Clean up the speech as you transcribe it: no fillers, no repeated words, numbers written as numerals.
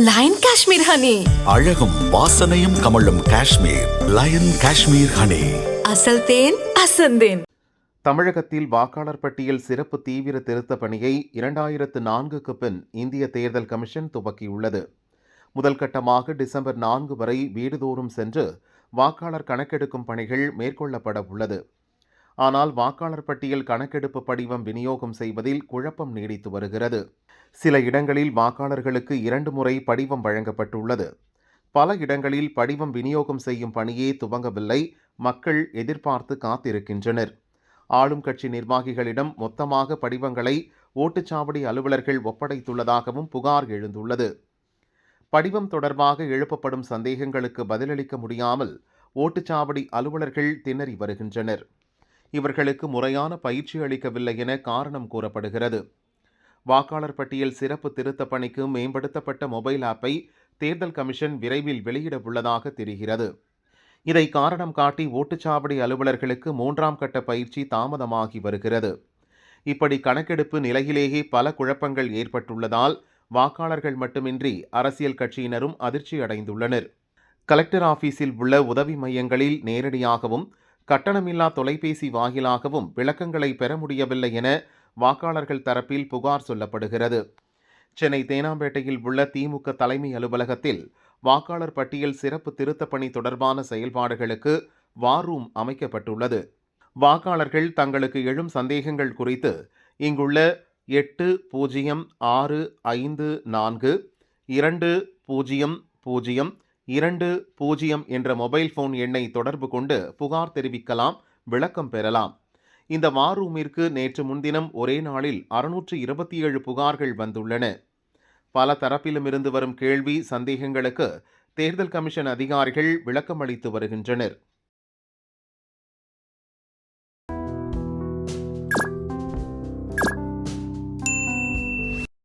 Line Kashmir honey. அழகும் வாசனையும் கமழும் காஷ்மீர் லயன் காஷ்மீர் ஹனி. அசல் தேன் அசந்தேன். தமிழகத்தில் வாக்காளர் பட்டியல் சிறப்பு தீவிர திருத்த பணியை 2004க்கு பின் இந்திய தேர்தல் கமிஷன் துவக்கியுள்ளது. முதல் கட்டமாக டிசம்பர் 4 வரை வீடுதோறும் சென்று வாக்காளர் கணக்கெடுக்கும் பணிகள் மேற்கொள்ளப்பட உள்ளது. ஆனால் வாக்காளர் பட்டியல் கணக்கெடுப்பு படிவம் விநியோகம் செய்வதில் குழப்பம் நீடித்து வருகிறது. சில இடங்களில் வாக்காளர்களுக்கு 2 முறை படிவம் வழங்கப்பட்டுள்ளது. பல இடங்களில் படிவம் விநியோகம் செய்யும் பணியே துவங்கவில்லை. மக்கள் எதிர்பார்த்து காத்திருக்கின்றனர். ஆளும் கட்சி நிர்வாகிகளிடம் மொத்தமாக படிவங்களை ஓட்டுச்சாவடி அலுவலர்கள் ஒப்படைத்துள்ளதாகவும் புகார் எழுந்துள்ளது. படிவம் தொடர்பாக எழுப்பப்படும் சந்தேகங்களுக்கு பதிலளிக்க முடியாமல் ஓட்டுச்சாவடி அலுவலர்கள் திணறி வருகின்றனர். இவர்களுக்கு முறையான பயிற்சி அளிக்கவில்லை என காரணம் கூறப்படுகிறது. வாக்காளர் பட்டியல் சிறப்பு திருத்த பணிக்கு மேம்படுத்தப்பட்ட மொபைல் ஆப்பை தேர்தல் கமிஷன் விரைவில் வெளியிட உள்ளதாக தெரிகிறது. இதை காரணம் காட்டி ஓட்டுச்சாவடி அலுவலர்களுக்கு 3ஆம் கட்ட பயிற்சி தாமதமாகி வருகிறது. இப்படி கணக்கெடுப்பு நிலையிலேயே பல குழப்பங்கள் ஏற்பட்டுள்ளதால் வாக்காளர்கள் மட்டுமின்றி அரசியல் கட்சியினரும் அதிர்ச்சி அடைந்துள்ளனர். கலெக்டர் ஆபீஸில் உள்ள உதவி மையங்களில் நேரடியாகவும் கட்டணமில்லா தொலைபேசி வாயிலாகவும் விளக்கங்களை பெற முடியவில்லை என வாக்காளர்கள் தரப்பில் புகார் சொல்லப்படுகிறது. சென்னை தேனாம்பேட்டையில் உள்ள திமுக தலைமை அலுவலகத்தில் வாக்காளர் பட்டியல் சிறப்பு திருத்த பணி தொடர்பான செயல்பாடுகளுக்கு வார் ரூம் அமைக்கப்பட்டுள்ளது. வாக்காளர்கள் தங்களுக்கு எழும் சந்தேகங்கள் குறித்து இங்குள்ள 8054200220 என்ற மொபைல் போன் எண்ணை தொடர்பு கொண்டு புகார் தெரிவிக்கலாம், விளக்கம் பெறலாம். இந்த வார் ரூமிற்கு நேற்று முன்தினம் ஒரே நாளில் 627 புகார்கள் வந்துள்ளன. பல தரப்பிலுமிருந்து வரும் கேள்வி சந்தேகங்களுக்கு தேர்தல் கமிஷன் அதிகாரிகள் விளக்கம் அளித்து வருகின்றனர்.